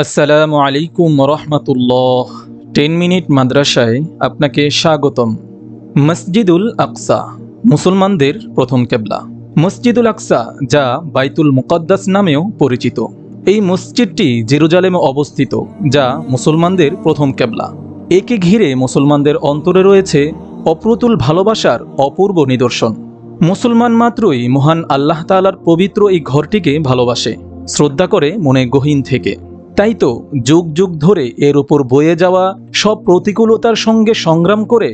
আসসালামু আলাইকুম রহমতুল্লাহ। 10 মিনিট মাদ্রাসায় আপনাকে স্বাগতম। মসজিদুল আকসা মুসলমানদের প্রথম কেবলা। মসজিদুল আকসা যা বাইতুল মুকদ্দাস নামেও পরিচিত। এই মসজিদটি জেরুজালেমে অবস্থিত, যা মুসলমানদের প্রথম কেবলা। একে ঘিরে মুসলমানদের অন্তরে রয়েছে অপ্রতুল ভালোবাসার অপূর্ব নিদর্শন। মুসলমান মাত্রই মহান আল্লাহ তাআলার পবিত্র এই ঘরটিকে ভালোবাসে, শ্রদ্ধা করে মনে গহীন থেকে। তাই তো যুগ যুগ ধরে এর উপর বয়ে যাওয়া সব প্রতিকূলতার সঙ্গে সংগ্রাম করে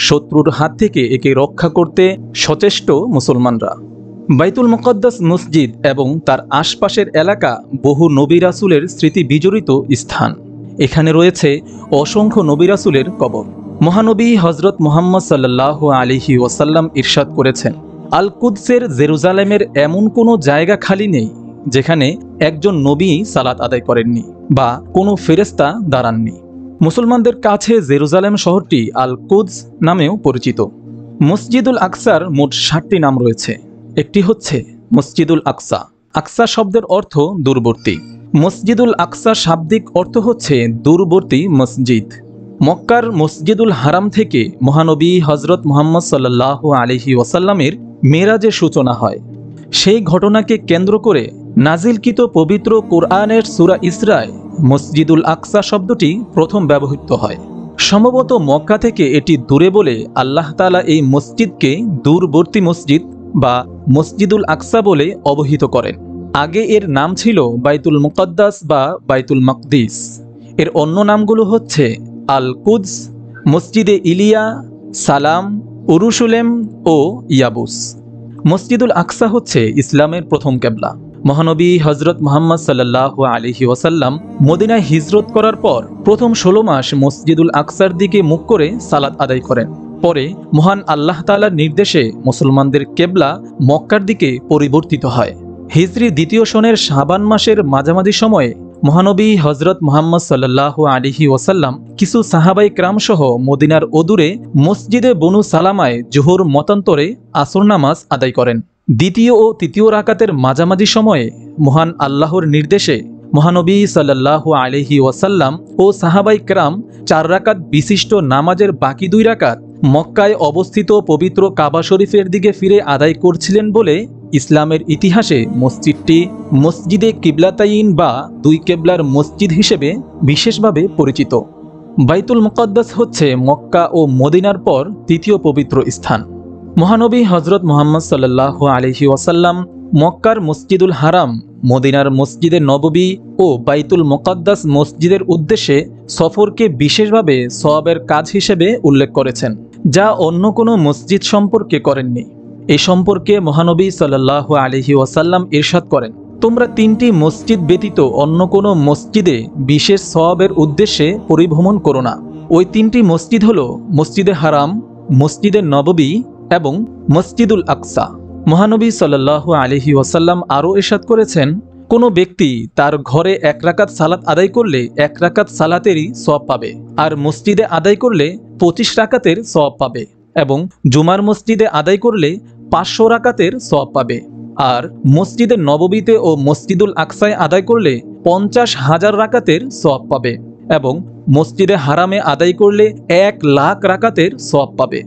শত্রুর হাত থেকে একে রক্ষা করতে সচেষ্ট মুসলমানরা। বাইতুল মুকদ্দাস মসজিদ এবং তার আশপাশের এলাকা বহু নবী রাসূলের স্মৃতি বিজড়িত স্থান। এখানে রয়েছে অসংখ্য নবী রাসূলের কবর। মহানবী হযরত মুহাম্মদ সাল্লাল্লাহু আলাইহি ওয়াসাল্লাম ইরশাদ করেছেন, আল কুদসের জেরুজালেমের এমন কোনো জায়গা খালি নেই যেখানে একজন নবী সালাত আদায় করেননি বা কোনো ফেরেশতা দাঁড়াননি। মুসলমানদের কাছে জেরুজালেম শহরটি আল কুদস নামেও পরিচিত। মসজিদুল আকসার মোট 7টি নাম রয়েছে। একটি হচ্ছে মসজিদুল আকসা। আকসা শব্দের অর্থ দূরবর্তী। মসজিদুল আকসা শাব্দিক অর্থ হচ্ছে দূরবর্তী মসজিদ। মক্কার মসজিদুল হারাম থেকে মহানবী হযরত মুহাম্মদ সাল্লাল্লাহু আলাইহি ওয়াসাল্লামের মেরাজের সূচনা হয়। সেই ঘটনাকে কেন্দ্র করে নাজিলকৃত পবিত্র কোরআনের সূরা ইসরায় মসজিদুল আকসা শব্দটি প্রথম ব্যবহৃত হয়। সম্ভবত মক্কা থেকে এটি দূরে বলে আল্লাহ তাআলা এই মসজিদকে দূরবর্তী মসজিদ বা মসজিদুল আকসা বলে অবহিত করেন। আগে এর নাম ছিল বাইতুল মুকদ্দাস বা বাইতুল মাকদিস। এর অন্য নামগুলো হচ্ছে আল কুদস, মসজিদে ইলিয়া, সালাম, উরুশুলেম ও ইয়াবুস। মসজিদুল আকসা হচ্ছে ইসলামের প্রথম কেবলা। মহানবী হযরত মুহাম্মদ সাল্লাল্লাহু আলাইহি ওয়াসাল্লাম মদিনায় হিজরত করার পর প্রথম 16 মাস মসজিদুল আকসার দিকে মুখ করে সালাত আদায় করেন। পরে মহান আল্লাহ তাআলার নির্দেশে মুসলমানদের কেবলা মক্কার দিকে পরিবর্তিত হয়। হিজরি দ্বিতীয় সনের শাবান মাসের মাঝামাঝি সময়ে মহানবী হযরত মুহাম্মদ সাল্লাল্লাহু আলাইহি ওয়াসাল্লাম কিছু সাহাবায়ে কেরাম সহ মদিনার অদূরে মসজিদে বনু সালামায় জোহর মতান্তরে আসর নামাজ আদায় করেন। দ্বিতীয় ও তৃতীয় রাকাতের মাঝামাঝি সময়ে মহান আল্লাহর নির্দেশে মহানবী সাল্লাল্লাহু আলাইহি ওয়াসাল্লাম ও সাহাবায়ে কেরাম 4 রাকাত বিশিষ্ট নামাজের বাকি 2 রাকাত মক্কায় অবস্থিত পবিত্র কাবা শরীফের দিকে ফিরে আদায় করছিলেন বলে ইসলামের ইতিহাসে মসজিদটি মসজিদে কিবলাতাইন বা 2 কেবলার মসজিদ হিসেবে বিশেষভাবে পরিচিত। বাইতুল মুকদ্দাস হচ্ছে মক্কা ও মদিনার পর তৃতীয় পবিত্র স্থান। মহানবী হযরত মুহাম্মদ সাল্লাল্লাহু আলাইহি ওয়াসাল্লাম মক্কার মসজিদুল হারাম, মদিনার মসজিদে নববী ও বাইতুল মুকদ্দাস মসজিদের উদ্দেশ্যে সফরকে বিশেষভাবে সওয়াবের কাজ হিসেবে উল্লেখ করেছেন, যা অন্য কোনো মসজিদ সম্পর্কে করেননি। এই সম্পর্কে মহানবী সাল্লাল্লাহু আলাইহি ওয়াসাল্লাম ইরশাদ করেন, তোমরা 3টি মসজিদ ব্যতীত অন্য কোনো মসজিদে বিশেষ সওয়াবের উদ্দেশ্যে পরিভ্রমণ করো না। ওই 3টি মসজিদ হলো মসজিদে হারাম, মসজিদে নববী এবং মসজিদুল আকসা। মহানবী সাল্লাল্লাহু আলাইহি ওয়াসাল্লাম আরও ইরশাদ করেছেন, কোনো ব্যক্তি তার ঘরে 1 রাকাত সালাত আদায় করলে 1 রাকাত সালাতেরই সওয়াব পাবে, আর মসজিদে আদায় করলে 25 রাকাতের সওয়াব পাবে, এবং জুমার মসজিদে আদায় করলে 500 রাকাতের সওয়াব পাবে, আর মসজিদে নববীতে ও মসজিদুল আকসায় আদায় করলে 50,000 রাকাতের সওয়াব পাবে, এবং মসজিদে হারামে আদায় করলে 1 লাখ রাকাতের সওয়াব পাবে।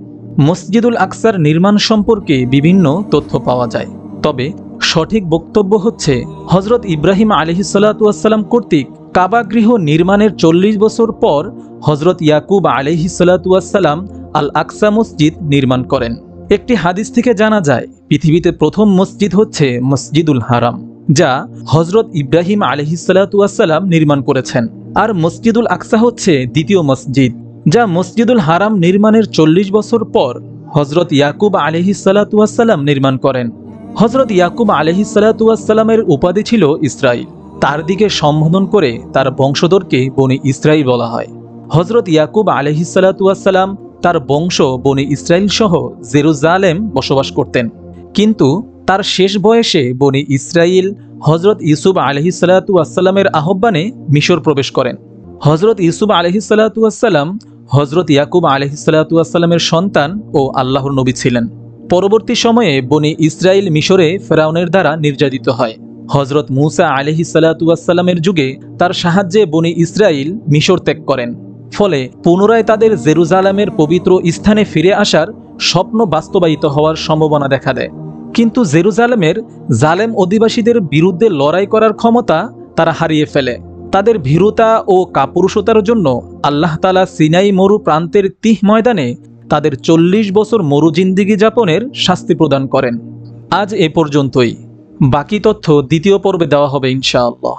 মসজিদুল আকসার নির্মাণ সম্পর্কে বিভিন্ন তথ্য পাওয়া যায়, তবে সঠিক বক্তব্য হচ্ছে হযরত ইব্রাহিম আলাইহিসসালাতু ওয়াসসালাম কর্তৃক কাবা গৃহ নির্মাণের 40 বছর পর হযরত ইয়াকুব আলাইহিসসালাতু ওয়াসসালাম আল আকসা মসজিদ নির্মাণ করেন। একটি হাদিস থেকে জানা যায় পৃথিবীতে প্রথম মসজিদ হচ্ছে মসজিদুল হারাম, যা হযরত ইব্রাহিম আলাইহিসসালাতু ওয়াসসালাম নির্মাণ করেছেন, আর মসজিদুল আকসা হচ্ছে দ্বিতীয় মসজিদ, যা মসজিদুল হারাম নির্মাণের 40 বছর পর হযরত ইয়াকুব আলাইহিসসালাতু ওয়াসসালাম নির্মাণ করেন। হযরত ইয়াকুব আলাইহিসসালাতু ওয়াসসালামের উপাধি ছিল ইসরাইল। তার দিকে সম্বোধন করে তার বংশধরকে বনি ইসরাইল বলা হয়। হযরত ইয়াকুব আলাইহিসসালাতু ওয়াসসালাম তার বংশ বনি ইসরাইল সহ জেরুজালেম বসবাস করতেন, কিন্তু তার শেষ বয়সে বনি ইসরাইল হযরত ইউসুফ আলাইহিসসালাতু ওয়াসসালামের আহ্বানে মিশর প্রবেশ করেন। হযরত ইউসুফ আলাইহিসসালাতু ওয়াসসালাম হযরত ইয়াকুব আলাইহিসসালাতু ওয়াসসালামের সন্তান ও আল্লাহর নবী ছিলেন। পরবর্তী সময়ে বনি ইসরাইল মিশরে ফেরাউনের দ্বারা নির্যাতিত হয়। হজরত মুসা আলাইহিসসালামের যুগে তার সাহায্যে বনি ইসরাইল মিশর ত্যাগ করেন। ফলে পুনরায় তাদের জেরুজালেমের পবিত্র স্থানে ফিরে আসার স্বপ্ন বাস্তবায়িত হওয়ার সম্ভাবনা দেখা দেয়। কিন্তু জেরুজালেমের জালেম অধিবাসীদের বিরুদ্ধে লড়াই করার ক্ষমতা তারা হারিয়ে ফেলে। তাদের ভীরুতা ও কাপুরুষতার জন্য আল্লাহ তাআলা সিনাই মরু প্রান্তের তিহ ময়দানে তাদের 40 বছর মরু জিন্দিগি যাপনের শাস্তি প্রদান করেন। আজ এ পর্যন্তই। বাকি তথ্য দ্বিতীয় পর্বে দেওয়া হবে ইনশাআল্লাহ।